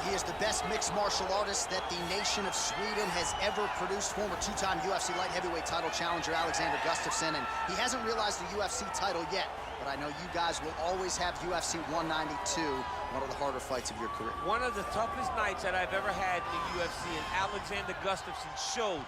He is the best mixed martial artist that the nation of Sweden has ever produced. Former two-time UFC light heavyweight title challenger Alexander Gustafsson, and he hasn't realized the UFC title yet, but I know you guys will always have UFC 192, one of the harder fights of your career. One of the toughest nights that I've ever had in the UFC, and Alexander Gustafsson showed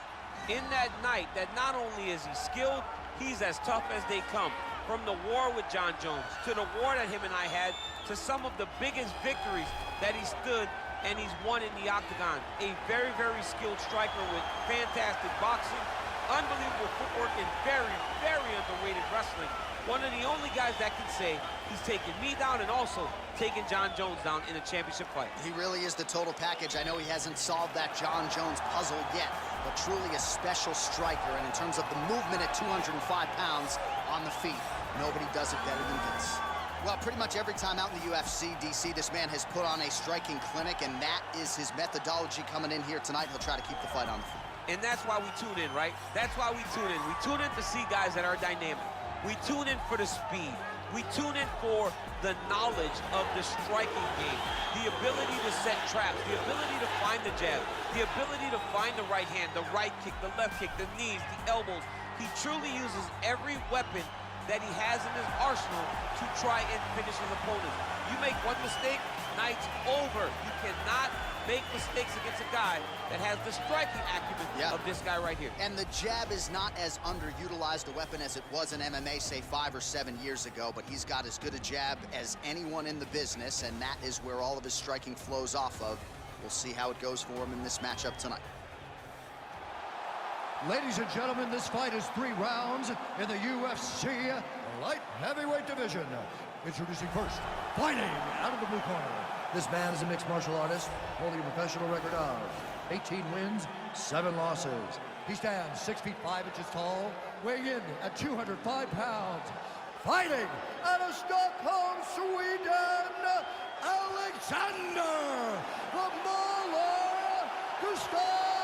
in that night that not only is he skilled, he's as tough as they come. From the war with John Jones, to the war that him and I had, to some of the biggest victories that he stood and he's won in the octagon. A very, very skilled striker with fantastic boxing, unbelievable footwork, and very, very underrated wrestling. One of the only guys that can say he's taken me down and also taken John Jones down in a championship fight. He really is the total package. I know he hasn't solved that John Jones puzzle yet, but truly a special striker. And in terms of the movement at 205 pounds on the feet, nobody does it better than this. Well, pretty much every time out in the UFC, DC, this man has put on a striking clinic, and that is his methodology coming in here tonight. He'll try to keep the fight on the feet. And that's why we tune in, right? That's why we tune in. We tune in to see guys that are dynamic. We tune in for the speed. We tune in for the knowledge of the striking game, the ability to set traps, the ability to find the jab, the ability to find the right hand, the right kick, the left kick, the knees, the elbows. He truly uses every weapon that he has in his arsenal to try and finish his opponent. You make one mistake, night's over. You cannot make mistakes against a guy that has the striking acumen of this guy right here. And the jab is not as underutilized a weapon as it was in MMA, say 5 or 7 years ago, but he's got as good a jab as anyone in the business, and that is where all of his striking flows off of. We'll see how it goes for him in this matchup tonight. Ladies and gentlemen, this fight is 3 rounds in the UFC light heavyweight division. Introducing first, fighting out of the blue corner. This man is a mixed martial artist, holding a professional record of 18 wins, 7 losses. He stands 6 feet 5 inches tall, weighing in at 205 pounds. Fighting out of Stockholm, Sweden, Alexander the Mauler Gustafsson.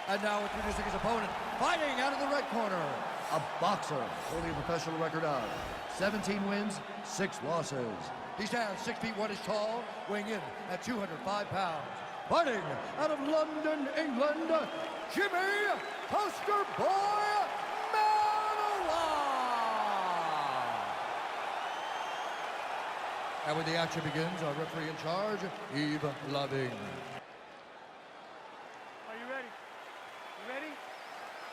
And now introducing his opponent, fighting out of the red corner, a boxer holding a professional record of 17 wins, 6 losses. He stands 6 feet 1 inches tall, weighing in at 205 pounds. Fighting out of London, England, Jimmy Poster Boy Manoa. And when the action begins, our referee in charge, Eve Loving.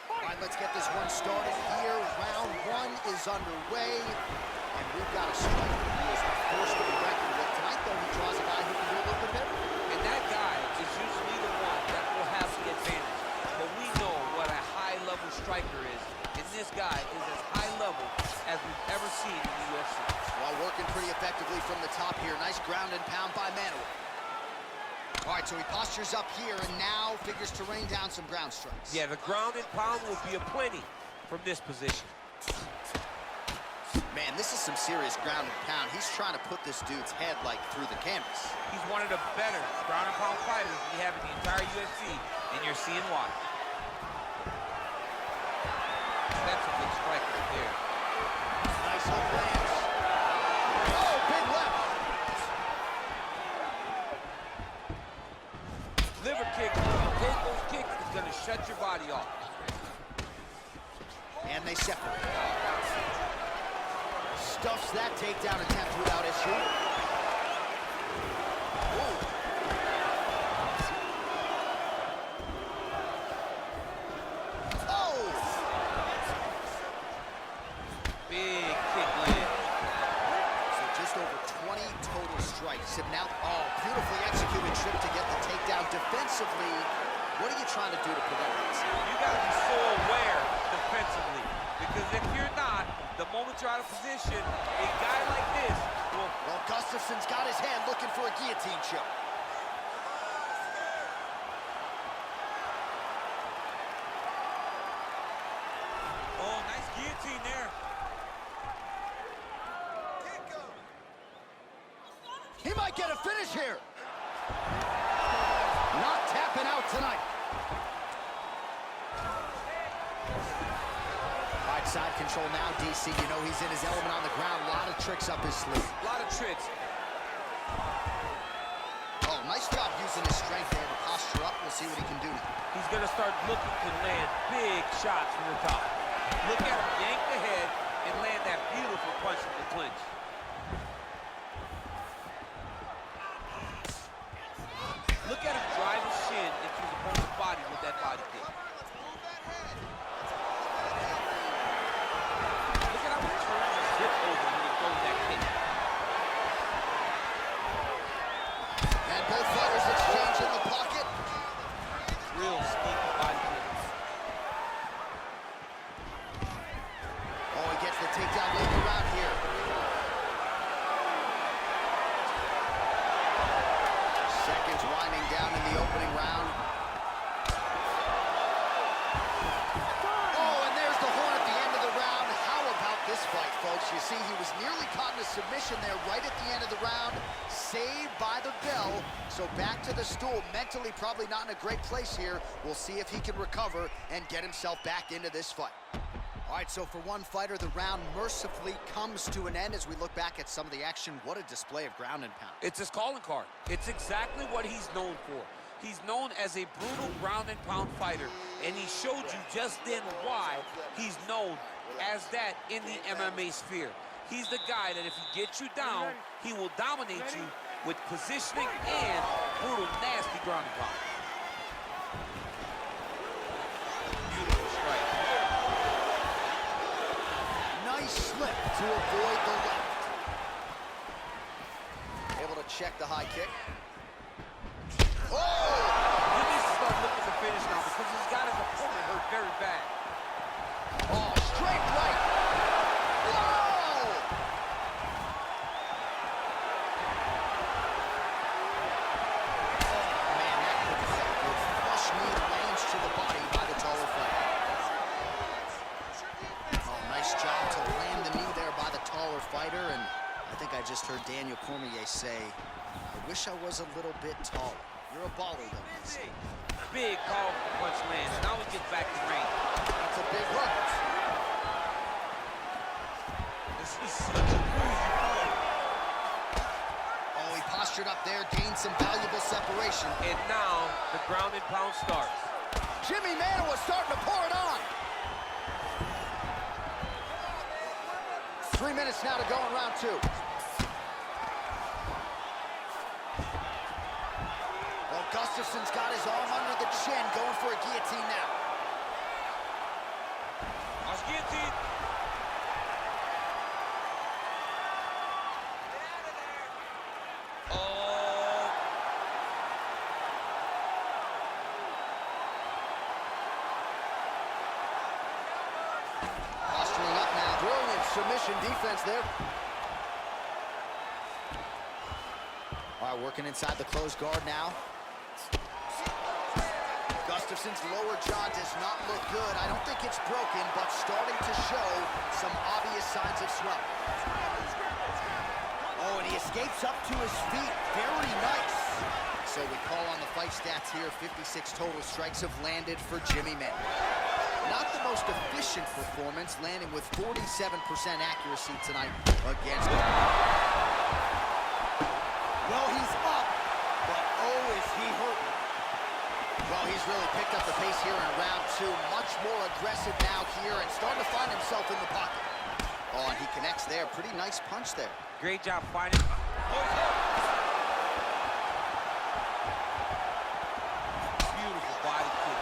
All right, let's get this one started here. Round 1 is underway, and we've got a striker who is the first of the record. But tonight, though, he draws a guy who can do a little bit better. And that guy is usually the one that will have the advantage. But we know what a high-level striker is, and this guy is as high level as we've ever seen in the UFC. Well, working pretty effectively from the top here. Nice ground and pound by Manoa. All right, so he postures up here and now figures to rain down some ground strikes. Yeah, the ground and pound will be aplenty from this position. Man, this is some serious ground and pound. He's trying to put this dude's head, like, through the canvas. He's one of the better ground and pound fighters we have in the entire UFC, and you're seeing why. That's a big strike right there. Nice hook lands. Oh, big left. Liver kick, when you take those kicks, it's going to shut your body off. And they separate. Stuffs that takedown attempt without issue. Ooh. Oh! Big kick land. So just over 20 total strikes. And now, oh, beautifully executed trip to get the takedown. Defensively, what are you trying to do to prevent this? You got to be so aware defensively, because if you're not, the moment you're out of position, a guy like this will... Well, Gustafsson's got his hand looking for a guillotine choke. Oh, nice guillotine there. He might get a finish here. Not tapping out tonight. All right, side control now, DC. You know he's in his element on the ground. A lot of tricks up his sleeve. A lot of tricks. Oh, nice job using his strength there to posture up. We'll see what he can do now. He's going to start looking to land big shots from the top. Look at him yank the head and land that beautiful punch from the clinch. Look at him drive his shin into his opponent's body with that body kick. Look at how he turns his hip over when he throws that kick. And both fighters exchange in the pocket. Real sneaky body kick. Oh, he gets the takedown late around here. Seconds winding down in the opening round. Oh, and there's the horn at the end of the round. How about this fight, folks? You see, he was nearly caught in a submission there right at the end of the round. Saved by the bell. So back to the stool. Mentally probably not in a great place here. We'll see if he can recover and get himself back into this fight. All right, so for one fighter, the round mercifully comes to an end as we look back at some of the action. What a display of ground and pound. It's his calling card. It's exactly what he's known for. He's known as a brutal ground and pound fighter, and he showed you just then why he's known as that in the MMA sphere. He's the guy that if he gets you down, he will dominate you with positioning and brutal, nasty ground and pound. Beautiful strike. Nice slip to avoid the left. Able to check the high kick. Oh! He needs to start looking to finish now because he's got his opponent hurt very bad. Oh, straight right. Whoa! Oh, man, that could be a good flush knee lands to the body by the taller fighter. Oh, nice job to land the knee there by the taller fighter, and I think I just heard Daniel Cormier say, I wish I was a little bit taller. You're a baller, though, DC. Big powerful punch lands. Now he gets back to range. That's a big hook. This is such a crazy fight. Oh, he postured up there, gained some valuable separation. And now the ground and pound starts. Jimmy Mann was starting to pour it on. 3 minutes now to go in round two. Well, Gustafson's got his arm under the chin, going for a guillotine now. Watch guillotine. Oh. Posturing up now. Brilliant submission defense there. All right, working inside the closed guard now. Gustafson's lower jaw does not look good. I don't think it's broken, but starting to show some obvious signs of swelling. Oh, and he escapes up to his feet. Very nice. So we call on the fight stats here. 56 total strikes have landed for Jimmy Mann. Not the most efficient performance, landing with 47% accuracy tonight against him. Well, he's up, but oh, is he hurting. Well, he's really picked up the pace here in round two. Much more aggressive now here and starting to find himself in the pocket. Oh, and he connects there. Pretty nice punch there. Great job finding. Beautiful body kick.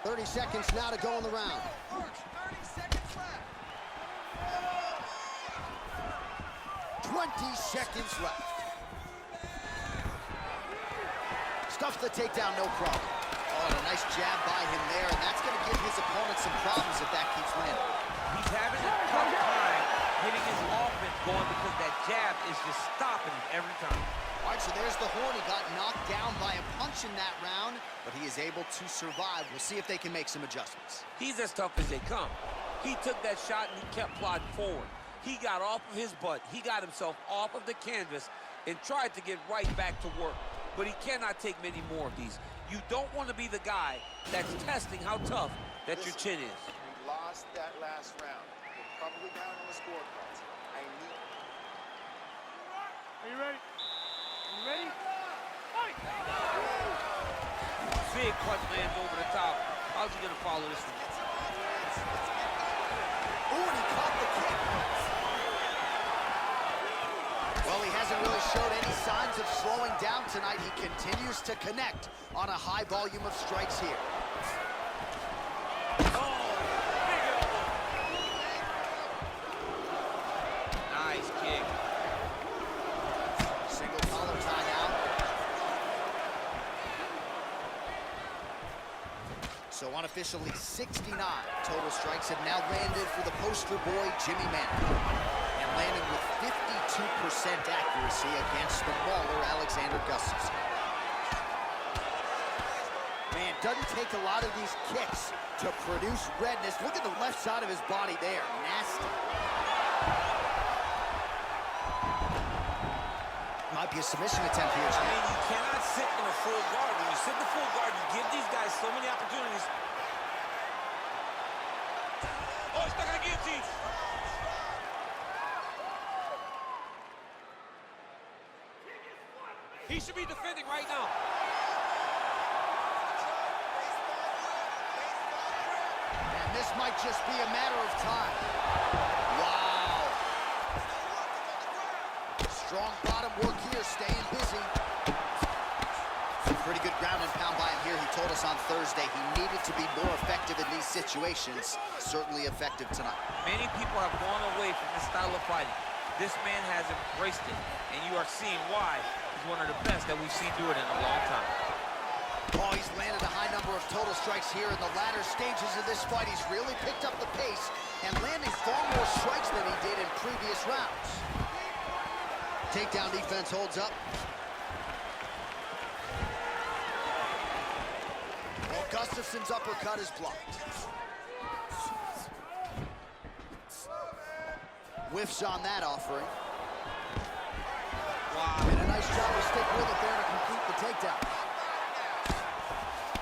.30 seconds now to go in the round. 20 seconds left. Stuffs the takedown, no problem. Oh, and a nice jab by him there, and that's going to give his opponent some problems if that keeps landing. He's having a tough time getting his offense going because that jab is just stopping him every time. All right, so there's the horn. He got knocked down by a punch in that round, but he is able to survive. We'll see if they can make some adjustments. He's as tough as they come. He took that shot and he kept plodding forward. He got off of his butt. He got himself off of the canvas and tried to get right back to work. but he cannot take many more of these. You don't want to be the guy that's testing how tough that your chin is. We lost that last round. We're probably down on the scorecards. I need... Are you ready? Are you ready? Fight! Big punch lands over the top. How's he gonna follow this one? Ooh, and he caught the kick. Well, he hasn't really showed any signs of slowing down tonight. He continues to connect on a high volume of strikes here. Oh, big elbow. Nice kick. Single collar tie now. So unofficially 69 total strikes have now landed for the poster boy, Jimmy Manning. And landing with 52% accuracy against the mauler, Alexander Gustafsson. Man, doesn't take a lot of these kicks to produce redness. Look at the left side of his body there. Nasty. Might be a submission attempt here, I Jimmy. mean, you cannot sit in a full guard. When you sit in the full guard, you give these guys so many opportunities. Oh, he's stuck on the guillotine. He should be defending right now. And this might just be a matter of time. Wow. Strong bottom work here, staying busy. Pretty good ground and pound by him here. He told us on Thursday he needed to be more effective in these situations. Certainly effective tonight. Many people have gone away from this style of fighting. This man has embraced it, and you are seeing why he's one of the best that we've seen do it in a long time. Oh, he's landed a high number of total strikes here in the latter stages of this fight. He's really picked up the pace and landing far more strikes than he did in previous rounds. Takedown defense holds up. Well, Gustafsson's uppercut is blocked. Whiffs on that offering. Wow. And a nice job to stick with it there to complete the takedown.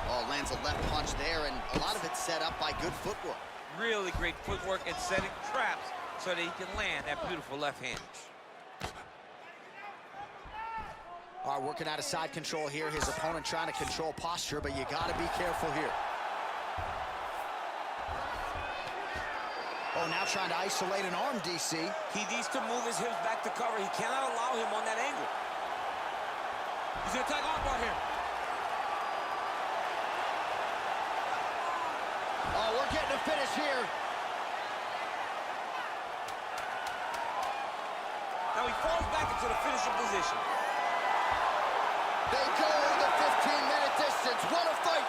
Oh, lands a left punch there, and a lot of it set up by good footwork. Really great footwork and setting traps so that he can land that beautiful left hand. All right, working out of side control here. His opponent trying to control posture, but you got to be careful here. Oh, now trying to isolate an arm, DC. He needs to move his hips back to cover. He cannot allow him on that angle. He's going to attack armbar here. Oh, we're getting a finish here. Now he falls back into the finishing position. They go the 15-minute distance. What a fight.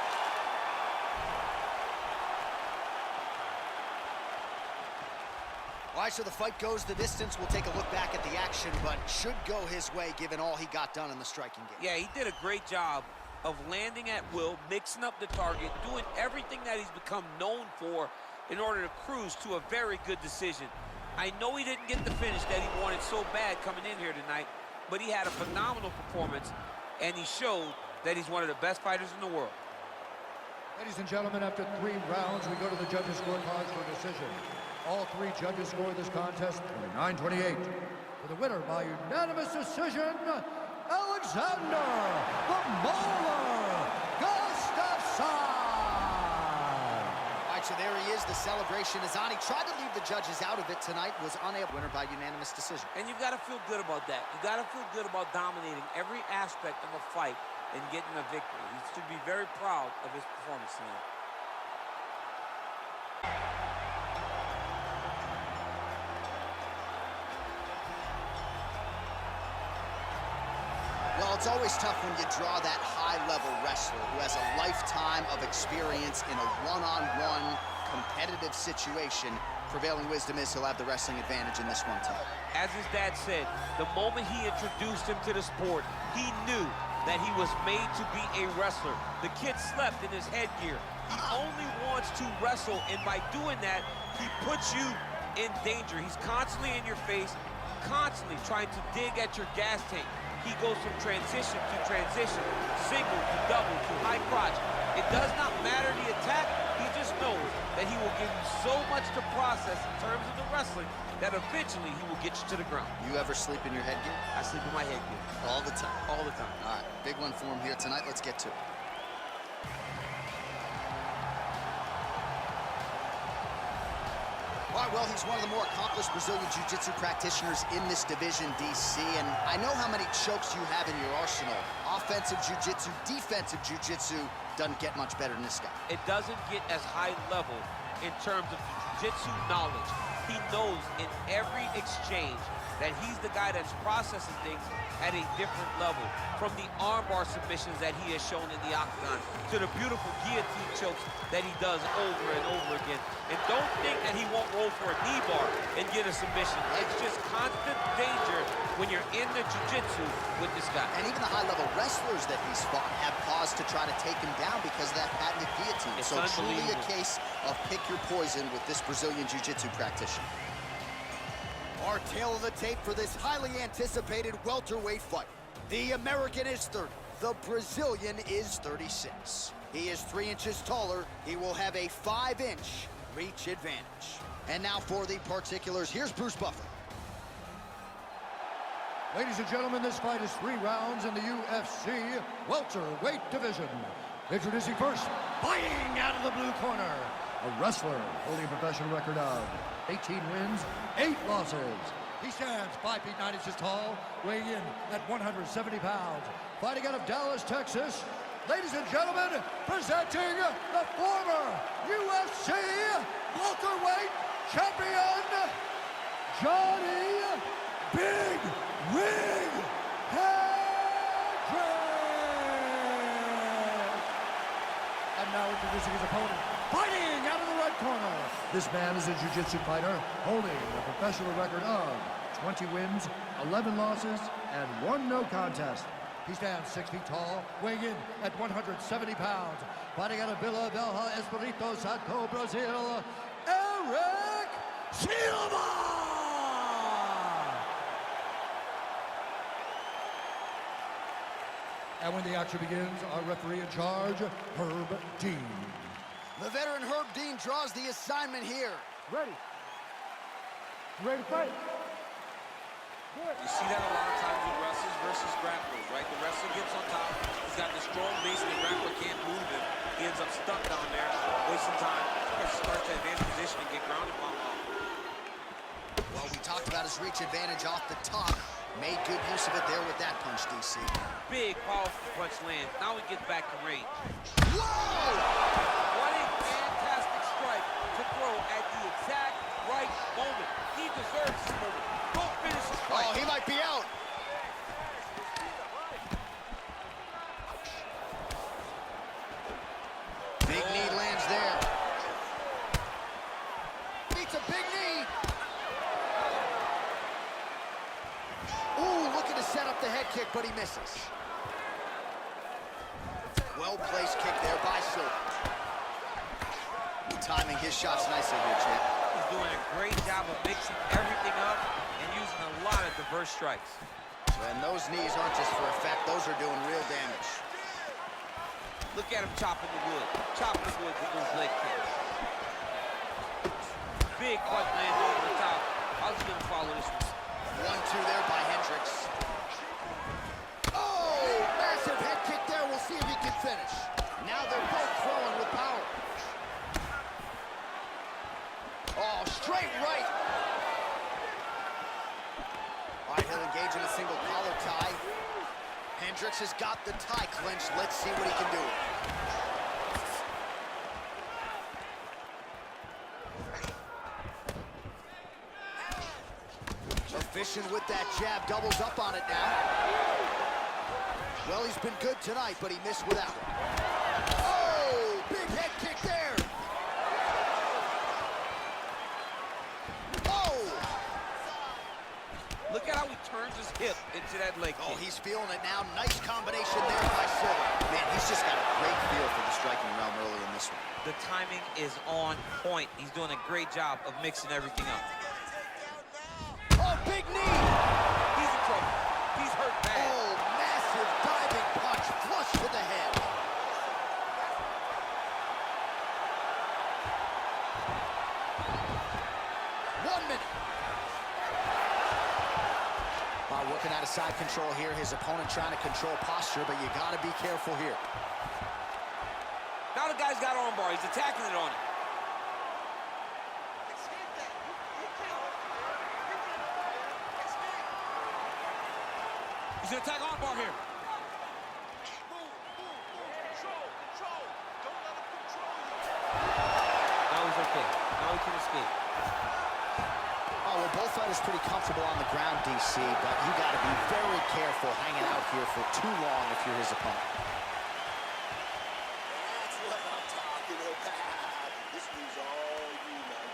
All right, so the fight goes the distance. We'll take a look back at the action, but should go his way given all he got done in the striking game. Yeah, he did a great job of landing at will, mixing up the target, doing everything that he's become known for in order to cruise to a very good decision. I know he didn't get the finish that he wanted so bad coming in here tonight, but he had a phenomenal performance, and he showed that he's one of the best fighters in the world. Ladies and gentlemen, after 3 rounds, we go to the judges' scorecards for decision. All 3 judges scored this contest 29-28. For the winner by unanimous decision, Alexander the Mauler Gustafsson. All right, so there he is. The celebration is on. He tried to leave the judges out of it tonight, was unable. Winner by unanimous decision. And you've got to feel good about that. You've got to feel good about dominating every aspect of a fight and getting a victory. He should be very proud of his performance tonight. Well, it's always tough when you draw that high-level wrestler who has a lifetime of experience in a one-on-one competitive situation. Prevailing wisdom is he'll have the wrestling advantage in this one tonight. As his dad said, the moment he introduced him to the sport, he knew that he was made to be a wrestler. The kid slept in his headgear. He only wants to wrestle, and by doing that, he puts you in danger. He's constantly in your face, constantly trying to dig at your gas tank, He goes from transition to transition, single to double to high crotch. It does not matter the attack. He just knows that he will give you so much to process in terms of the wrestling that eventually he will get you to the ground. You ever sleep in your headgear? I sleep in my headgear. All the time? All the time. All right, big one for him here tonight. Let's get to it. All right, well, he's one of the more accomplished Brazilian Jiu-Jitsu practitioners in this division, DC, and I know how many chokes you have in your arsenal. Offensive Jiu-Jitsu, defensive Jiu-Jitsu, doesn't get much better than this guy. It doesn't get as high level in terms of Jiu-Jitsu knowledge. He knows in every exchange that he's the guy that's processing things at a different level. From the armbar submissions that he has shown in the octagon to the beautiful guillotine chokes that he does over and over again. And don't think that he won't roll for a knee bar and get a submission. It's just constant danger when you're in the jiu-jitsu with this guy. And even the high-level wrestlers that he's fought have paused to try to take him down because of that patented guillotine. It's so truly a unbelievable. case of pick your poison with this Brazilian Jiu-Jitsu practitioner. Our tale of the tape for this highly anticipated welterweight fight. The American is 30. The Brazilian is 36. He is 3 inches taller. He will have a 5-inch reach advantage. And now for the particulars, here's Bruce Buffer. Ladies and gentlemen, this fight is 3 rounds in the UFC welterweight division. Introducing first, fighting out of the blue corner, a wrestler holding a professional record of 18 wins, 8 losses. He stands 5 feet 9 inches tall, weighing in at 170 pounds. Fighting out of Dallas, Texas, ladies and gentlemen, presenting the former UFC welterweight champion, Johnny Big Rig Hendricks. And now introducing his opponent, fighting out of the red corner. This man is a jiu-jitsu fighter holding a professional record of 20 wins, 11 losses, and 1 no contest. He stands 6 feet tall, weighing in at 170 pounds. Fighting out of Vila Velha, Espírito Santo, Brazil, Eric Silva! And when the action begins, our referee in charge, Herb Dean. The veteran Herb Dean draws the assignment here. Ready. You ready to fight? Good. You see that a lot of times with wrestlers versus grapplers, right? The wrestler gets on top, he's got the strong base, and the grappler can't move him. He ends up stuck down there, wasting time. He has to start to advance position and get grounded pound off. Well, we talked about his reach advantage off the top. Made good use of it there with that punch, DC. Big, powerful punch lands. Now he gets back to range. Whoa! What a fantastic strike to throw at the exact right moment. He deserves this moment. Don't finish the strike. Oh, he might be out. Big knee lands there. Beats a big knee. Ooh, looking to set up the head kick, but he misses. Well-placed kick there by Silva. Timing his shots nicely here, champ. He's doing a great job of mixing everything up and using a lot of diverse strikes. And those knees aren't just for effect, those are doing real damage. Look at him chopping the wood. Chopping the wood with those leg kicks. Big punch lands over the top. How's he gonna follow this one? 1-2 there by Hendricks. Oh, massive head kick there. We'll see if he can finish. Now they're both throwing with power. Oh, straight right. All right, he'll engage in a single collar tie. Hendricks has got the tie clinched. Let's see what he can do. Efficient with that jab, doubles up on it now. Well, he's been good tonight, but he missed with that one. Oh, big head kick there. Oh! Look at how he turns his hip into that leg Oh, kick. he's feeling it now. Nice combination there by Silva. Man, he's just got a great feel for the striking realm early in this one. The timing is on point. He's doing a great job of mixing everything up. Oh, big knee! He's in trouble. He's hurt bad. Oh, looking at a side control here. His opponent trying to control posture, but you got to be careful here. Now the guy's got armbar. He's attacking it on him. He's going to attack armbar here. Now he's okay. Now he can escape. Oh, well, both fighters pretty comfortable on the ground, DC, but you got to be very careful hanging out here for too long if you're his opponent. That's what I'm talking about. This is all you, man.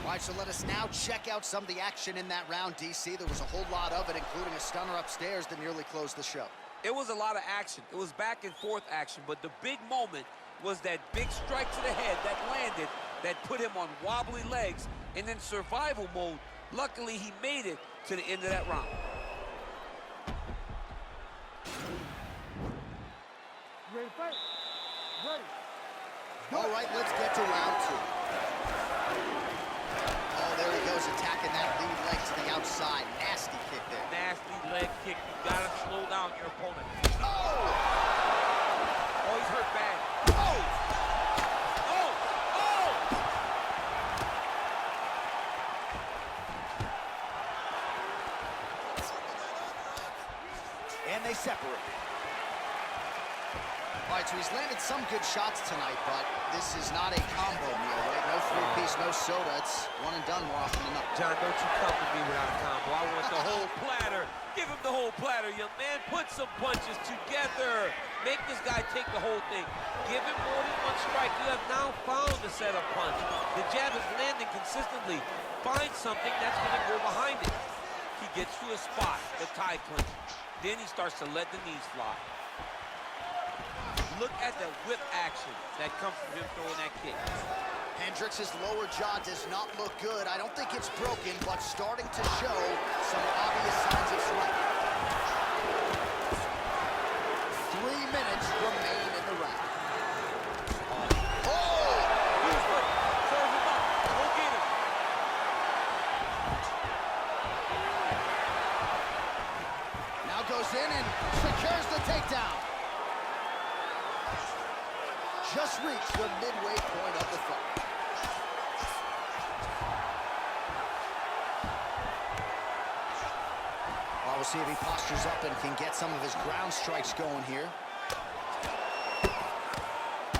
All right, so let us now check out some of the action in that round, DC. There was a whole lot of it, including a stunner upstairs that nearly closed the show. It was a lot of action. It was back and forth action, but the big moment was that big strike to the head that landed, that put him on wobbly legs, and in survival mode, luckily he made it to the end of that round. Ready to fight? Ready. All right, let's get to round two. Oh, there he goes, attacking that lead leg to the outside. Nasty kick there. Nasty leg kick. You gotta slow down your opponent. Oh! Oh, he's hurt bad. Oh! Oh! Oh! And they separate. All right, so he's landed some good shots tonight, but this is not a combo meal, right? No three-piece, no soda. It's one and done more often than not. John, don't you come with me without a combo. I want the whole platter. Give him the whole platter, young man. Put some punches together. Make this guy take the whole thing. Give him more than one strike. You have now found the setup punch. The jab is landing consistently. Find something that's going to go behind it. He gets to a spot, the tie clinch. Then he starts to let the knees fly. Look at the whip action that comes from him throwing that kick. Hendricks' lower jaw does not look good. I don't think it's broken, but starting to show some obvious signs of swelling. 3 minutes remain in the round. Oh! Huge foot. Serves him up. Go get him. Now goes in and secures the takedown. Just reached the midway point of the fight. Well, we'll see if he postures up and can get some of his ground strikes going here.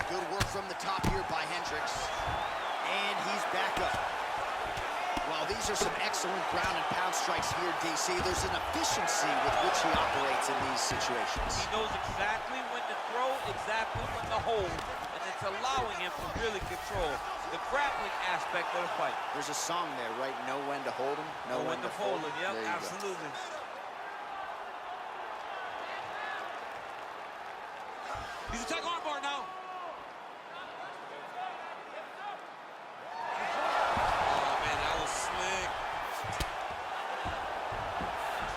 Good work from the top here by Hendricks. And he's back up. Well, these are some excellent ground and pound strikes here, DC. There's an efficiency with which he operates in these situations. He knows exactly when to throw, exactly when to hold, and it's allowing him to really control the grappling aspect of the fight. There's a song there, right? Know when to hold him, know when to fold him. Yep, There you go. absolutely. He's attacking armbar now. Oh, man, that was slick.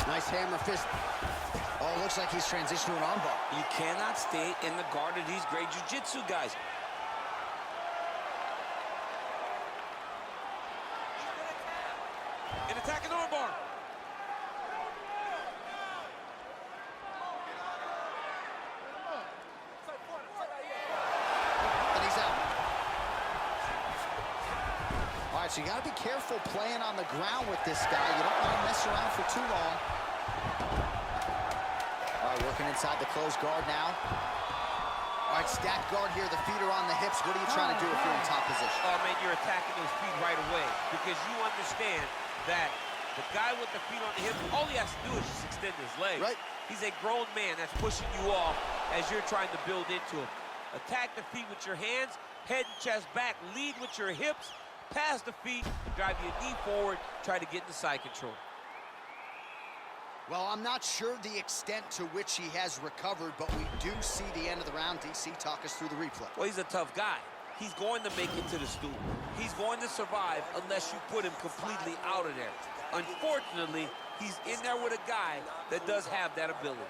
Nice hammer fist. Oh, looks like he's transitioned to an armbar. You cannot stay in the guard of these great jiu-jitsu guys. An attacking armbar. And he's out. All right, so you got to be careful playing on the ground with this guy. You don't want to mess around for too long. All right, working inside the closed guard now. All right, stacked guard here. The feet are on the hips. What are you trying to do if you're in top position? Oh, man, you're attacking those feet right away because you understand that the guy with the feet on the hip, all he has to do is just extend his legs. Right. He's a grown man that's pushing you off as you're trying to build into him. Attack the feet with your hands, head and chest back, lead with your hips, pass the feet, drive your knee forward, try to get into side control. Well, I'm not sure the extent to which he has recovered, but we do see the end of the round. DC, talk us through the replay. Well, he's a tough guy. He's going to make it to the stool. He's going to survive unless you put him completely out of there. Unfortunately, he's in there with a guy that does have that ability.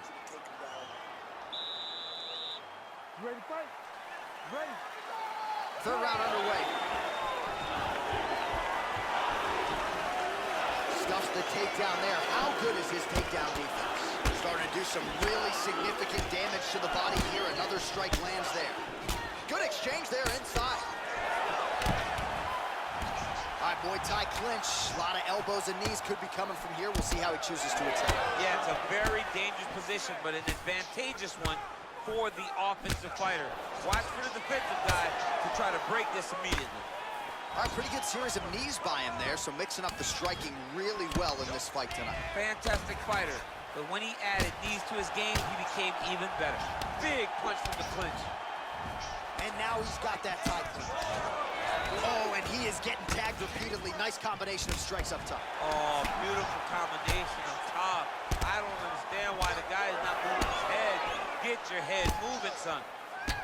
You ready to fight? Ready. Third round underway. Stuffs the takedown there. How good is his takedown defense? Starting to do some really significant damage to the body here. Another strike lands there. Good exchange there inside. All right, Muay Thai clinch. A lot of elbows and knees could be coming from here. We'll see how he chooses to attack. Yeah, it's a very dangerous position, but an advantageous one for the offensive fighter. Watch for the defensive guy to try to break this immediately. All right, pretty good series of knees by him there, so mixing up the striking really well in this fight tonight. Fantastic fighter, but when he added knees to his game, he became even better. Big punch from the clinch. And now he's got that Thai clinch. Oh, and he is getting tagged repeatedly. Nice combination of strikes up top. Oh, beautiful combination up top. I don't understand why the guy is not moving his head. Get your head moving, son.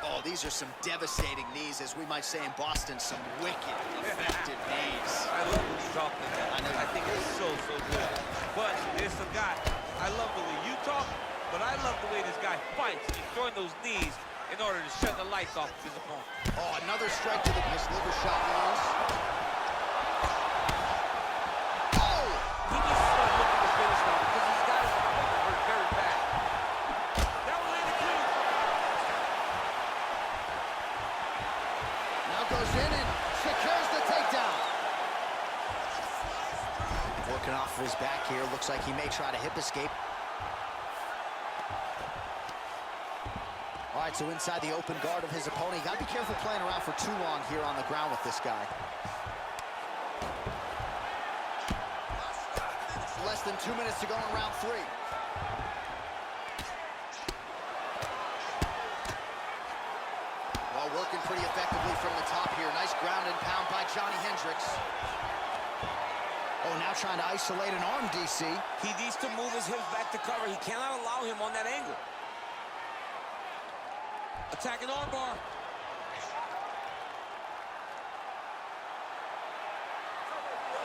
Oh, these are some devastating knees, as we might say in Boston, some wicked, effective knees. I love when you talk like that. I think it's so good. But there's some guy, I love the way you talk, but I love the way this guy fights. He's throwing those knees in order to shut the lights off of his opponent. Oh, another strike to the nice liver shot lands. Oh! He needs to start looking to finish now because these guys are very bad. That one landed clean. Now goes in and secures the takedown. Working off of his back here. Looks like he may try to hip escape. All right, so inside the open guard of his opponent. You got to be careful playing around for too long here on the ground with this guy. Less than 2 minutes to go in round 3. Well, working pretty effectively from the top here. Nice ground and pound by Johnny Hendricks. Oh, now trying to isolate an arm, DC. He needs to move his hips back to cover. He cannot allow him on that angle. Attacking armbar.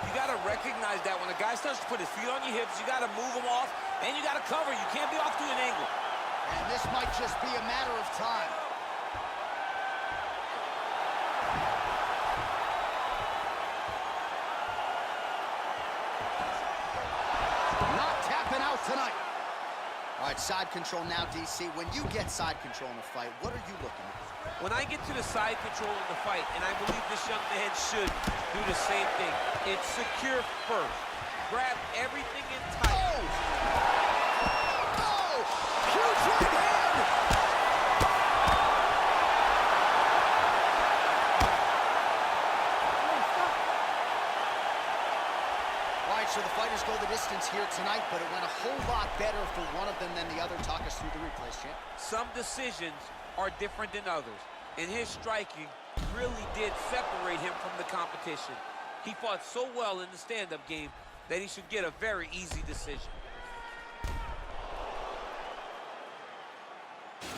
You got to recognize that when a guy starts to put his feet on your hips, you got to move him off, and you got to cover. You can't be off to an angle. And this might just be a matter of time. Not tapping out tonight. All right, side control now, DC. When you get side control in a fight, what are you looking at? When I get to the side control in the fight, and I believe this young man should do the same thing, it's secure first. Grab everything in tight. Oh! Oh! Huge right hand! All right, so the fighters go the distance here tonight, but it went a whole lot better for one of them than the other. Talk us through the replays, champ. Some decisions are different than others, and his striking really did separate him from the competition. He fought so well in the stand-up game that he should get a very easy decision.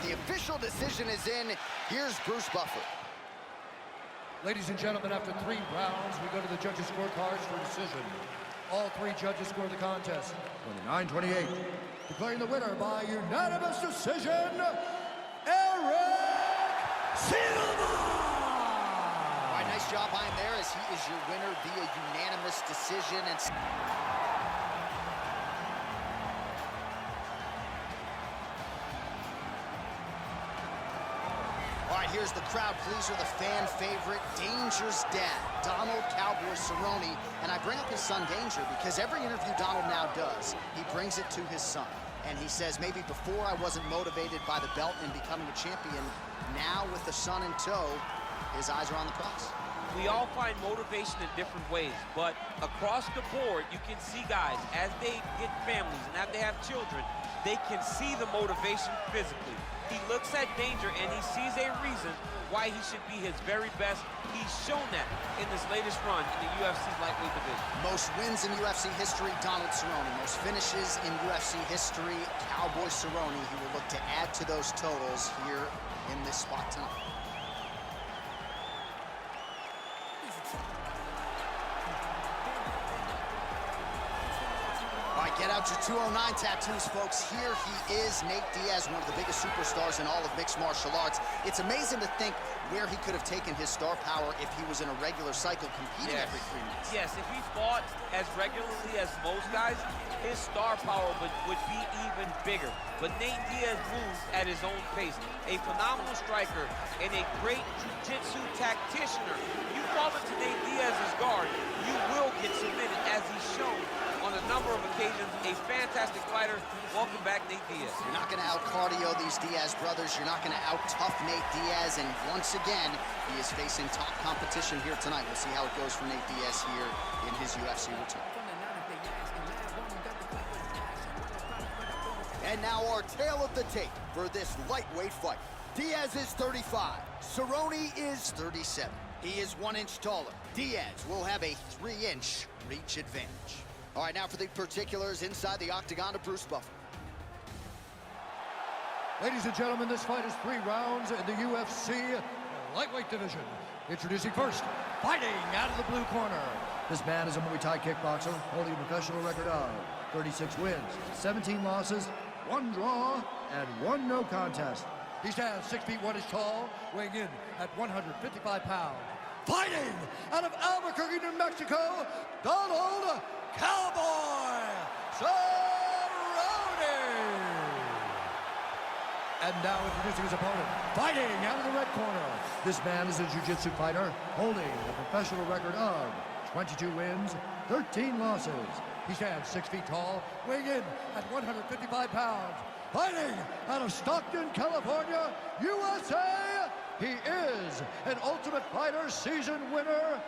The official decision is in. Here's Bruce Buffer. Ladies and gentlemen, after 3 rounds, we go to the judges' scorecards for decision. All 3 judges score the contest 29-28. Declaring the winner by unanimous decision, Eric Silva! All right, nice job by him there, as he is your winner via unanimous decision. And all right, here's the crowd pleaser, the fan favorite, Danger's dad, Donald Cowboy Cerrone. And I bring up his son Danger because every interview Donald now does, he brings it to his son. And he says, maybe before I wasn't motivated by the belt and becoming a champion, now with the son in tow, his eyes are on the prize. We all find motivation in different ways, but across the board, you can see guys, as they get families and as they have children, they can see the motivation physically. He looks at Danger and he sees a reason why he should be his very best. He's shown that in this latest run in the UFC's lightweight division. Most wins in UFC history, Donald Cerrone. Most finishes in UFC history, Cowboy Cerrone. He will look to add to those totals here in this spot tonight. All right, Get out your 209 tattoos, folks. Here he is, Nate Diaz, one of the biggest superstars in all of mixed martial arts. It's amazing to think where he could have taken his star power if he was in a regular cycle competing every 3 months. Yes, if he fought as regularly as most guys, his star power would be even bigger. But Nate Diaz moves at his own pace. A phenomenal striker and a great jiu-jitsu tacticianer. You fall into Nate Diaz's guard, you will get submitted, as he's shown on a number of occasions. A fantastic fighter. Welcome back, Nate Diaz. You're not going to out-cardio these Diaz brothers. You're not going to out-tough Nate Diaz. And once again, he is facing top competition here tonight. We'll see how it goes for Nate Diaz here in his UFC return. And now our tale of the tape for this lightweight fight. Diaz is 35. Cerrone is 37. He is 1 inch taller. Diaz will have a 3-inch reach advantage. All right, now for the particulars inside the octagon of Bruce Buffer. Ladies and gentlemen, this fight is 3 rounds in the UFC lightweight division. Introducing first, fighting out of the blue corner. This man is a Muay Thai kickboxer holding a professional record of 36 wins, 17 losses, 1 draw, and 1 no contest. He stands 6 feet 1 inch tall, weighing in at 155 pounds. Fighting out of Albuquerque, New Mexico, Donald Cowboy Cerrone. And now introducing his opponent, fighting out of the red corner. This man is a jiu-jitsu fighter holding a professional record of 22 wins, 13 losses. He stands 6 feet tall, weighing in at 155 pounds. Fighting out of Stockton, California, USA, he is an Ultimate Fighter season winner,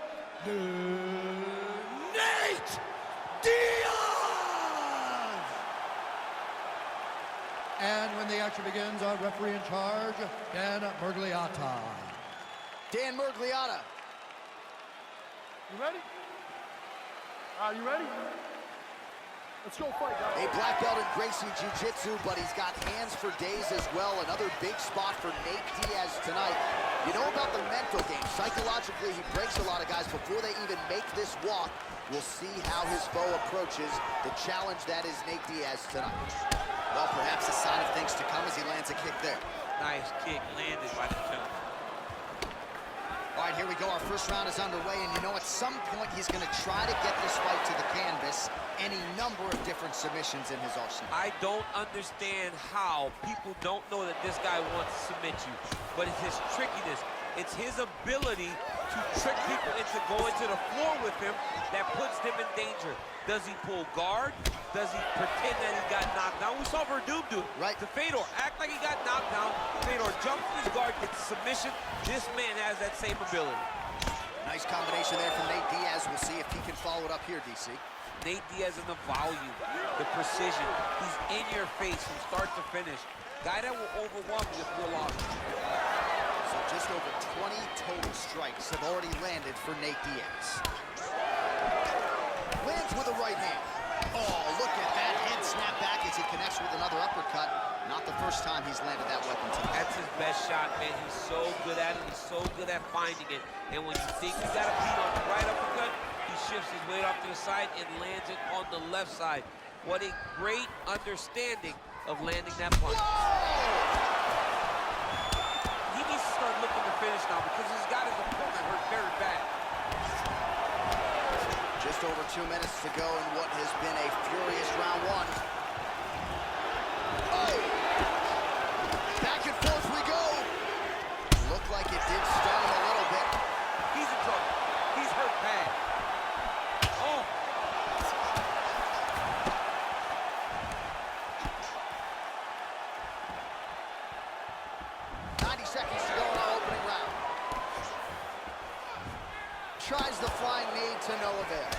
Nate Diaz! And when the action begins, our referee in charge, Dan Mergliata. Dan Mergliata. You ready? You ready? Let's go fight, guys. A black belt in Gracie Jiu-Jitsu, but he's got hands for days as well. Another big spot for Nate Diaz tonight. You know about the mental game. Psychologically, he breaks a lot of guys before they even make this walk. We'll see how his foe approaches the challenge that is Nate Diaz tonight. Well, perhaps a sign of things to come as he lands a kick there. Nice kick landed by the gentleman. All right, here we go. Our first round is underway, and you know at some point he's going to try to get this fight to the canvas. Any number of different submissions in his arsenal. I don't understand how people don't know that this guy wants to submit you, but it's his trickiness. It's his ability to trick people into going to the floor with him that puts them in danger. Does he pull guard? Does he pretend that he got knocked down? We saw Verdum do it. Right. To Fedor, act like he got knocked down. Fedor jumps in his guard, gets a submission. This man has that same ability. Nice combination there from Nate Diaz. We'll see if he can follow it up here, DC. Nate Diaz in the volume, the precision. He's in your face from start to finish. Guy that will overwhelm you with real logic. So just over 20 total strikes have already landed for Nate Diaz. Lands with a right hand. Oh, look at that head snap back as he connects with another uppercut. Not the first time he's landed that weapon tonight. That's his best shot, man. He's so good at it. He's so good at finding it. And when you think you got a beat on the right uppercut, he shifts his weight off to the side and lands it on the left side. What a great understanding of landing that punch. Whoa! He needs to start looking to finish now because he's got his opponent hurt very bad. Just over 2 minutes to go in what has been a furious round 1. Oh! Back and forth we go. Looked like it did stun him a little bit. He's in trouble. He's hurt bad. Oh! 90 seconds to go in our opening round. Tries the flying knee to no avail.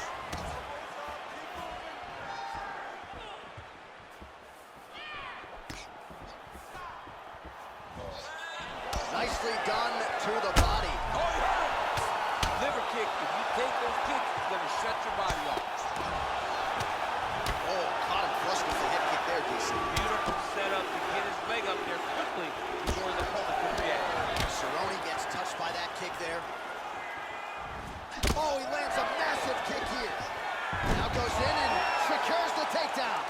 Nicely done to the body. Oh, yeah. Liver kick. If you take those kicks, it's going to shut your body off. Oh, caught him flush with the hip kick there, DC. Beautiful setup to get his leg up there quickly before his opponent can react. Cerrone gets touched by that kick there. Oh, he lands a massive kick here. Now goes in and secures the takedown.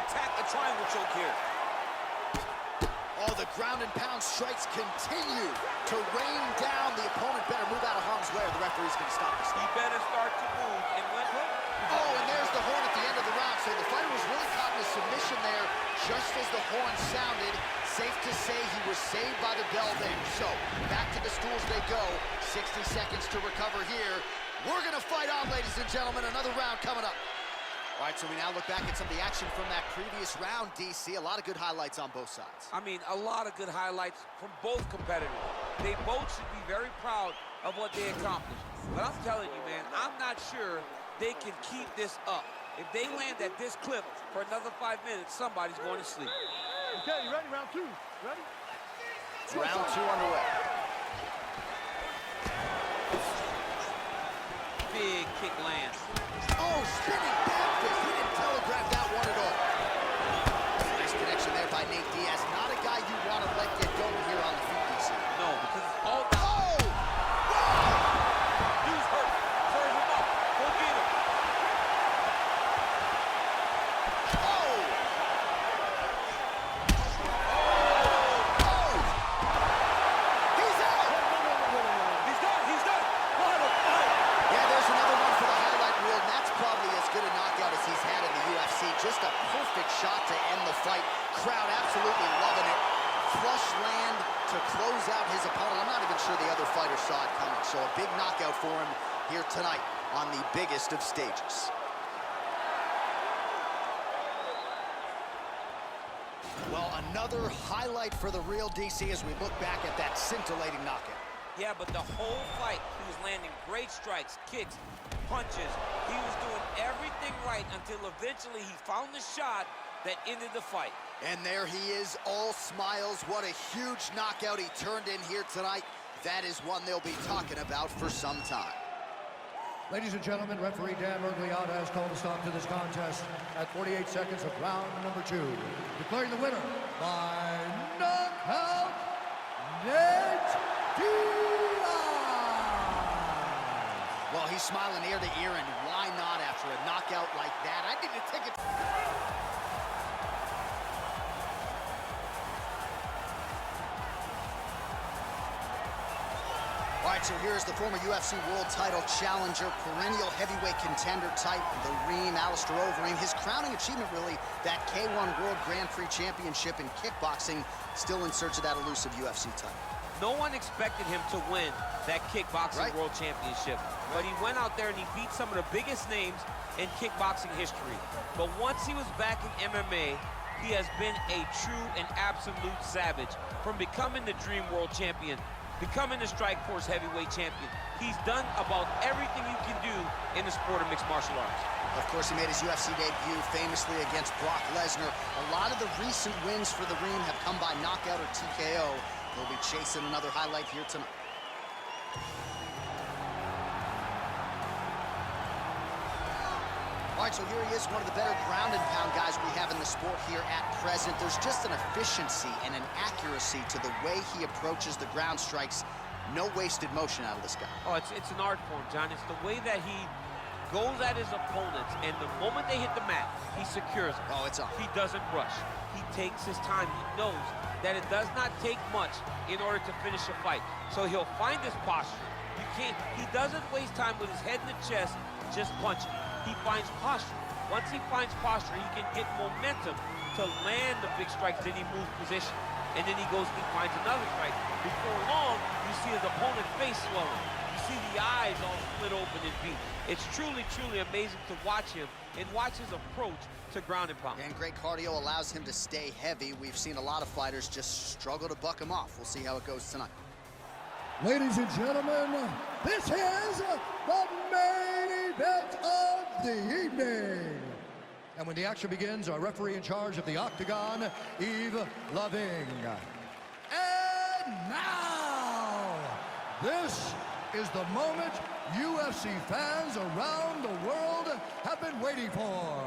attack a triangle choke here. Oh, the ground and pound strikes continue to rain down. The opponent better move out of harm's way or the referee's going to stop this. He better start to move. And when... Oh, and there's the horn at the end of the round. So the fighter was really caught in a submission there just as the horn sounded. Safe to say he was saved by the bell there. So back to the stools they go. 60 seconds to recover here. We're going to fight on, ladies and gentlemen. Another round coming up. All right, so we now look back at some of the action from that previous round, DC. A lot of good highlights on both sides. I mean, a lot of good highlights from both competitors. They both should be very proud of what they accomplished. But I'm telling you, man, I'm not sure they can keep this up. If they land at this clip for another 5 minutes, somebody's going to sleep. Okay, you ready? Round 2. Ready? Round 2 underway. Big kick lands. Oh, spinning back fist. He didn't telegraph that one at all. Nice connection there by Nate Diaz. Not a guy you want to let get going here on the feet, DC. No, because it's all down. Oh! He's hurt. Serve him up. Go get him. Oh! Oh! He's out! He's done. He's done. What a fight. Yeah, there's another one for the highlight reel, and that's probably as good a knockout as he's had in the UFC. Just a perfect shot to end the fight. Crowd absolutely loving it. Flush land to close out his opponent. I'm not even sure the other fighter saw it coming. So a big knockout for him here tonight on the biggest of stages. Well, another highlight for the real DC as we look back at that scintillating knockout. Yeah, but the whole fight, he was landing great strikes, kicks, punches. He was doing everything right until eventually he found the shot that ended the fight. And there he is, all smiles. What a huge knockout he turned in here tonight. That is one they'll be talking about for some time. Ladies and gentlemen, referee Dan Mergliata has called a stop to this contest at 48 seconds of round number 2. Declaring the winner by knockout, Nate Diaz. Well, he's smiling ear to ear, and why not after a knockout like that? I need to take it. All right, so here's the former UFC World Title challenger, perennial heavyweight contender type, the Reem, OVEREEM. His crowning achievement, really, that K1 World Grand Prix Championship in kickboxing, still in search of that elusive UFC title. No one expected him to win that kickboxing world championship, but he went out there and he beat some of the biggest names in kickboxing history. But once he was back in MMA, he has been a true and absolute savage. From becoming the Dream World Champion, becoming the Strikeforce Heavyweight Champion, he's done about everything you can do in the sport of mixed martial arts. Of course, he made his UFC debut famously against Brock Lesnar. A lot of the recent wins for the Reem have come by knockout or TKO. He'll be chasing another highlight here tonight. All right, so here he is, one of the better ground and pound guys we have in the sport here at present. There's just an efficiency and an accuracy to the way he approaches the ground strikes. No wasted motion out of this guy. Oh, it's an art form, John. It's the way that he goes at his opponents, and the moment they hit the mat, he secures it. Oh, it's on. He doesn't rush. He takes his time. He knows that it does not take much in order to finish a fight. So he'll find his posture. He doesn't waste time with his head in the chest just punching. He finds posture. Once he finds posture, he can get momentum to land the big strikes, then he moves position. And then he goes and finds another strike. Before long, you see his opponent's face swelling. You see the eyes all split open and beat. It's truly, truly amazing to watch him and watch his approach to ground and pound. And great cardio allows him to stay heavy. We've seen a lot of fighters just struggle to buck him off. We'll see how it goes tonight. Ladies and gentlemen, this is the main event of the evening. And when the action begins, our referee in charge of the Octagon, Yves Lavigne. And now, this is the moment UFC fans around the world have been waiting for.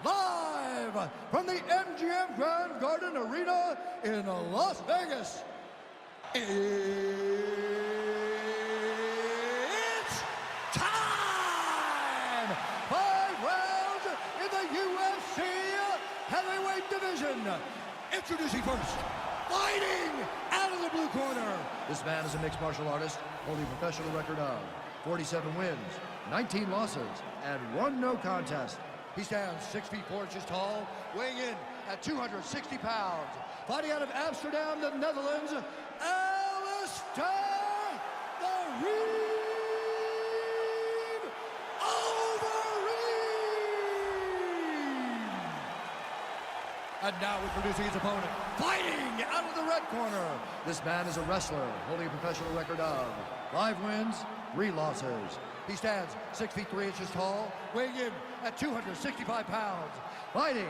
Live from the MGM Grand Garden Arena in Las Vegas. It's time! 5 rounds in the UFC heavyweight division. Introducing first, fighting out of the blue corner. This man is a mixed martial artist, holding a professional record of 47 wins, 19 losses, and 1 no contest. He stands 6 feet 4 inches tall, weighing in at 260 pounds. Fighting out of Amsterdam, the Netherlands, LESNAR, OVEREEM. And now introducing his opponent, fighting out of the red corner. This man is a wrestler, holding a professional record of 5 wins, 3 losses. He stands 6 feet 3 inches tall, weighing in at 265 pounds. Fighting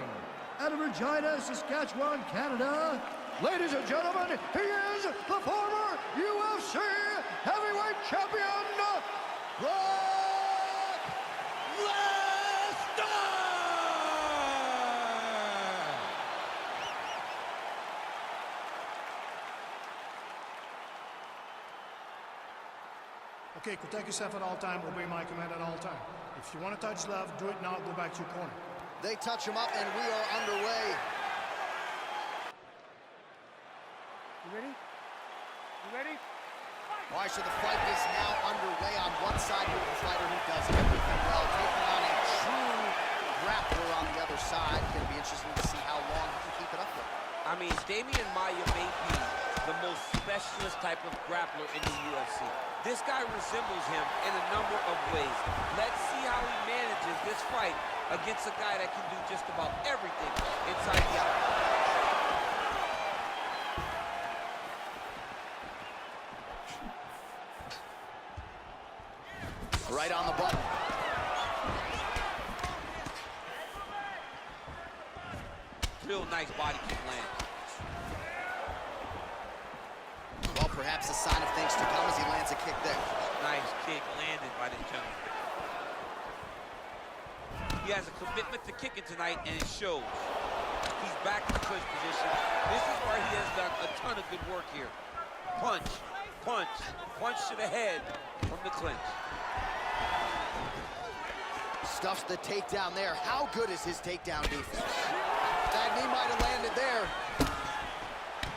out of Regina, Saskatchewan, Canada. Ladies and gentlemen, he is the former UFC heavyweight champion, Brock Lesnar! Okay, protect yourself at all time, obey my command at all time. If you want to touch left, do it now, go back to your corner. They touch him up, and we are underway. You ready? You ready? All right, so the fight is now underway. On one side, you have a fighter who does everything well, taking on a true grappler on the other side. Going to be interesting to see how long he can keep it up with. I mean, Damian Maia may be the most specialist type of grappler in the UFC. This guy resembles him in a number of ways. Let's see how he manages this fight against a guy that can do just about everything inside the octagon. Right on the button. Real nice body kick land. Well, perhaps a sign of things to come as he lands a kick there. Nice kick landed by this gentleman. He has a commitment to kicking tonight, and it shows. He's back in the clinch position. This is where he has done a ton of good work here. Punch, punch, punch to the head from the clinch. Stuffs the takedown there. How good is his takedown defense? That knee might have landed there.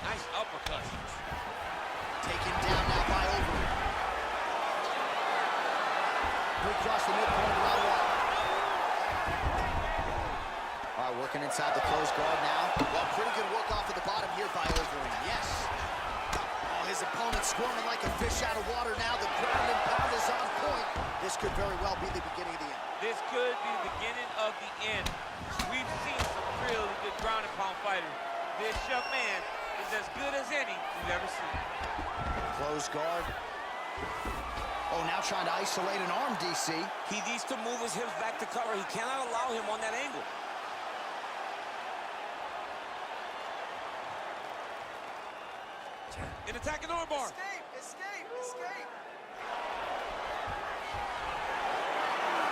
Nice uppercut. Taken down now by Overeem. Quick cross the midpoint, round 1. All right, working inside the closed guard now. Well, pretty good work off of the bottom here by Overeem. Yes. Oh, his opponent squirming like a fish out of water now. The ground and pound is on point. This could very well be the beginning of the end. This could be the beginning of the end. We've seen some really good ground and pound fighters. This young man is as good as any we've ever seen. Close guard. Oh, now trying to isolate an arm, DC. He needs to move his hips back to cover. He cannot allow him on that angle. An attacking armbar. Escape, escape, escape.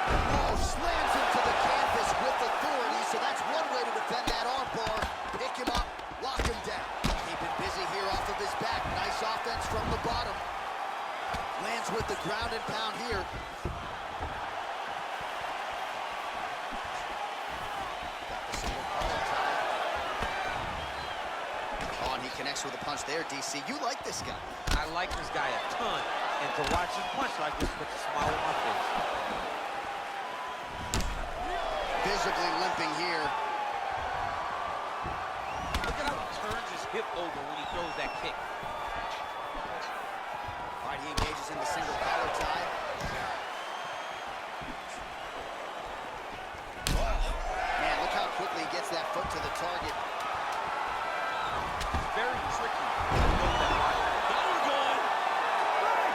Oh, slams him to the canvas with authority, so that's one way to defend that armbar. Pick him up, lock him down. Keeping busy here off of his back. Nice offense from the bottom. Lands with the ground and pound here. Got the single collar tie. Oh, and he connects with a punch there, DC. You like this guy. I like this guy a ton. And to watch him punch like this puts a smile on my face. Visibly limping here. Look at how he turns his hip over when he throws that kick. All right, he engages in the single collar tie. Oh, man, look how quickly he gets that foot to the target. Very tricky. Going.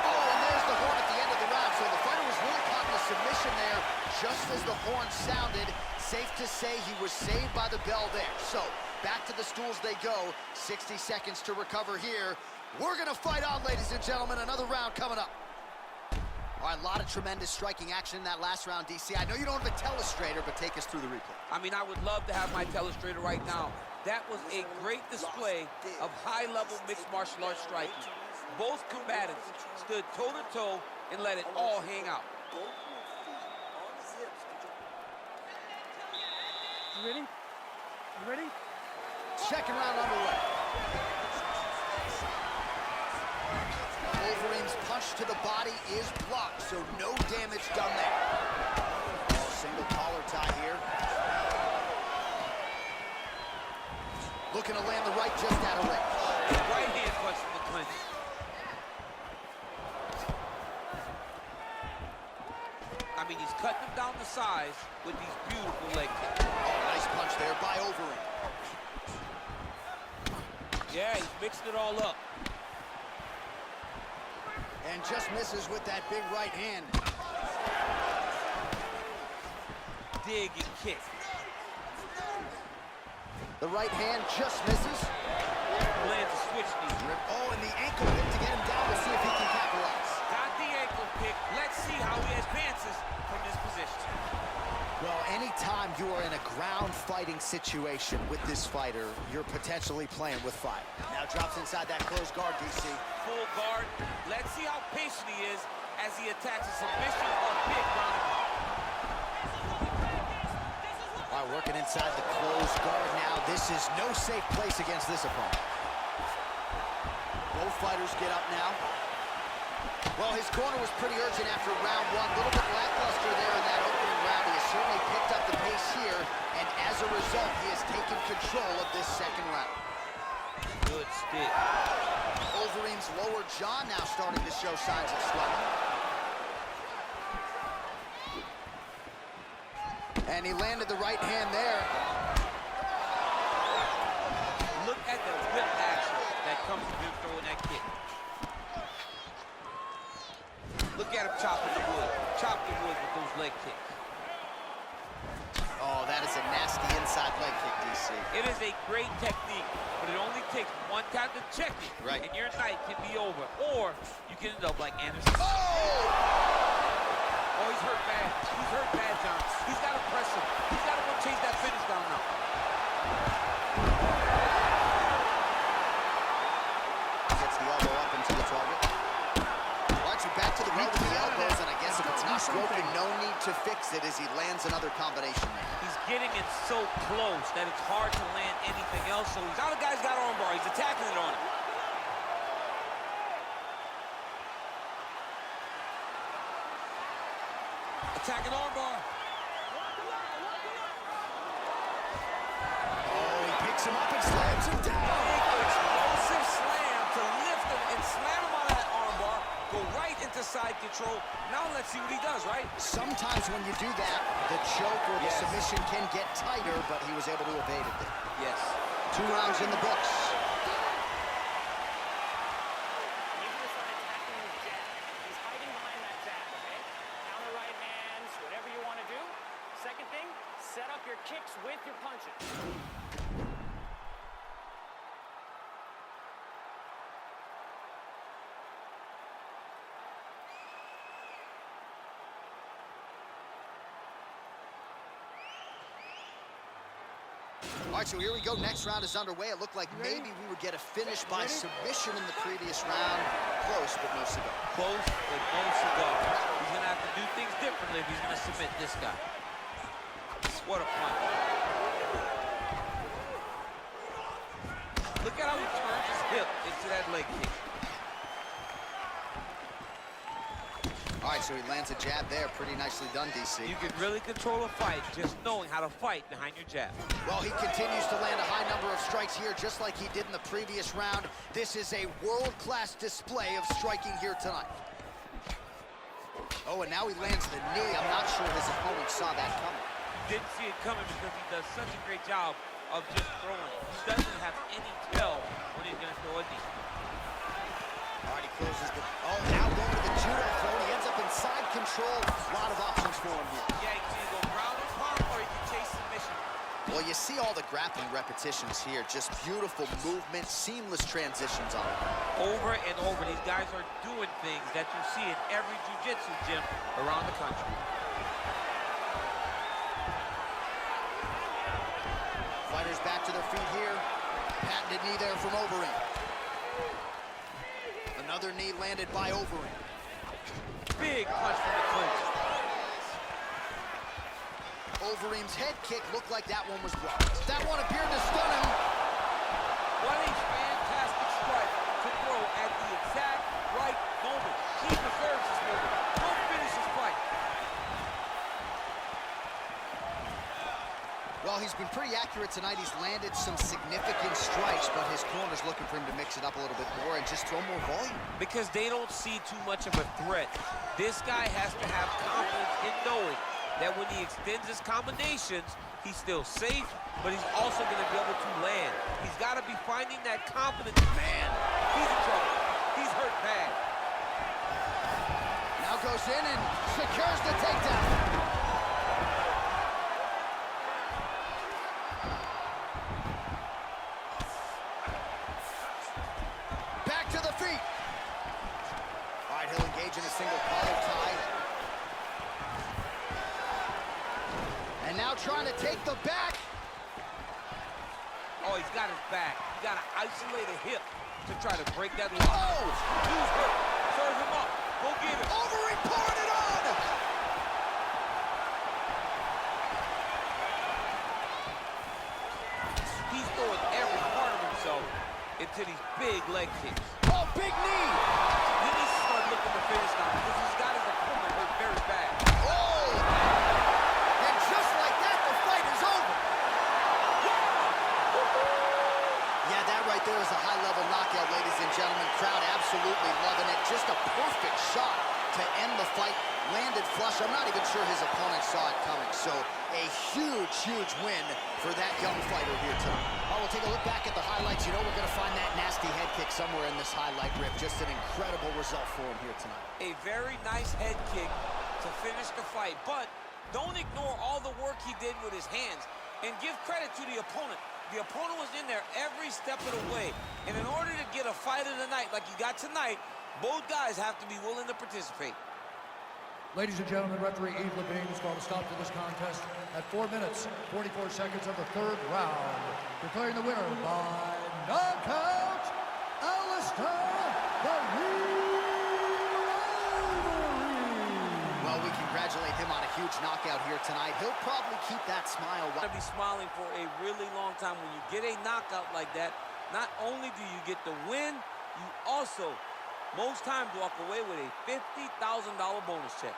Oh, and there's the horn at the end of the round. So the fighter was really caught in a submission there just as the horn sounded. Safe to say he was saved by the bell there. So back to the stools they go. 60 seconds to recover here. We're going to fight on, ladies and gentlemen. Another round coming up. All right, a lot of tremendous striking action in that last round, DC. I know you don't have a telestrator, but take us through the replay. I mean, I would love to have my telestrator right now. That was a great display of high-level mixed martial arts striking. Both combatants stood toe-to-toe and let it all hang out. You ready? You ready? Second round underway. Overeem's punch to the body is blocked, so no damage done there. Oh, single collar tie here. Looking to land the right just out of range. Right hand punch from the clinch. I mean, he's cutting him down the size with these beautiful leg kicks. Oh, nice punch there by Overeem. Yeah, he's mixing it all up. And just misses with that big right hand. Dig and kick. The right hand just misses. Lands a switch knee. Oh, and the ankle pick to get him down. We'll see if he can capitalize. Got the ankle pick. Let's see how he advances from this position. Well, anytime you are in a ground fighting situation with this fighter, you're potentially playing with fire. Now drops inside that closed guard, DC. Full guard. Let's see how patient he is as he attacks a submission or big ground and pound. All right, working inside the closed guard now. This is no safe place against this opponent. Both fighters get up now. Well, his corner was pretty urgent after round one. A little bit lackluster there in that opening round. He has certainly picked up the pace here, and as a result, he has taken control of this second round. Good stick. Overeem's lower jaw now starting to show signs of swelling. And he landed the right hand there. Look at the whip action that comes from him throwing that kick. Look at him chopping the wood. Chop the wood with those leg kicks. Oh, that is a nasty inside leg kick, DC. It is a great technique, but it only takes one time to check it. Right. And your night can be over. Or you can end up like Anderson. Oh! Oh, he's hurt bad. He's hurt bad, John. He's got to press him. He's got to go chase that finish down now. Gets the elbow up into the target. Watch it back to the right with the elbows, and I guess if it's not broken, no need to fix it as he lands another combination there. He's getting it so close that it's hard to land anything else. So now the guy's got armbar. He's attacking it on him. Attacking armbar. Oh, he picks him up and slams him down. Big explosive slam to lift him and slam him out of that armbar. Go right into side control. Now let's see what he does, right? Sometimes when you do that, the choke or the submission can get tighter, but he was able to evade it there. Yes. 2 rounds in the books. You can start attacking his jab. He's hiding behind that jab, okay? Counter right hands, whatever you want to do. Second thing, set up your kicks with your punches. All right, so here we go. Next round is underway. It looked like maybe we would get a finish by submission in the previous round. Close, but no cigar. Close, but no cigar. He's going to have to do things differently if he's going to submit this guy. What a punch. Look at how he turns his hip into that leg kick. All right, so he lands a jab there. Pretty nicely done, DC. You can really control a fight just knowing how to fight behind your jab. Well, he continues to land a high number of strikes here, just like he did in the previous round. This is a world-class display of striking here tonight. Oh, and now he lands the knee. I'm not sure his opponent saw that coming. Didn't see it coming because he does such a great job of just throwing. He doesn't have any tell when he's going to throw a knee. All right, he closes the... Oh, now going to the judo throw. He ends up in side control. A lot of options for him here. Yeah, he can either go ground and pound or he can chase submission. Well, you see all the grappling repetitions here. Just beautiful movement, seamless transitions on it. Over and over, these guys are doing things that you see in every jiu-jitsu gym around the country. Fighters back to their feet here. Patented knee there from Overeem. Another knee landed by Overeem. Big punch from the clinch. Overeem's head kick looked like that one was blocked. That one appeared to stun him. What a fantastic strike to throw at the exact right moment. He deserves this moment. Don't finish this fight. Well, he's been pretty accurate tonight. He's landed some significant strikes, but his corner's looking for him to mix it up a little bit more and just throw more volume. Because they don't see too much of a threat. This guy has to have confidence in knowing that when he extends his combinations, he's still safe, but he's also going to be able to land. He's got to be finding that confidence. Man, he's in trouble. He's hurt bad. Now goes in and secures the takedown. Back to the feet. All right, he'll engage in a single collar tie. And now trying to take the back. Oh, he's got his back. You got to isolate a hip to try to break that lock. Oh! Who's hurt? Serve him up. Go get him. Overeem pouring it on! He's throwing every part of himself into these big leg kicks. Oh, big knee! He needs to start looking to finish now because he's got his opponent hurt very bad. Oh! And just like that, the fight is over. Yeah, that right there is a high-level knockout, ladies and gentlemen. Crowd absolutely loving it. Just a perfect shot to end the fight. Landed flush. I'm not even sure his opponent saw it coming. So a huge, huge win for that young fighter here tonight. Well, we'll take a look back at the highlights. You know we're going to find that nasty head kick somewhere in this highlight rip. Just an incredible result for him here tonight. A very nice head kick to finish the fight, but don't ignore all the work he did with his hands and give credit to the opponent. The opponent was in there every step of the way, and in order to get a fight of the night like you got tonight, both guys have to be willing to participate. Ladies and gentlemen, referee Yves Levine has called a stop to this contest at 4 minutes, 44 seconds of the third round, declaring the winner by knockout, LESNAR, the OVEREEM. Well, we congratulate him on a huge knockout here tonight. He'll probably keep that smile. You're gonna be smiling for a really long time. When you get a knockout like that, not only do you get the win, you also most times walk away with a $50,000 bonus check.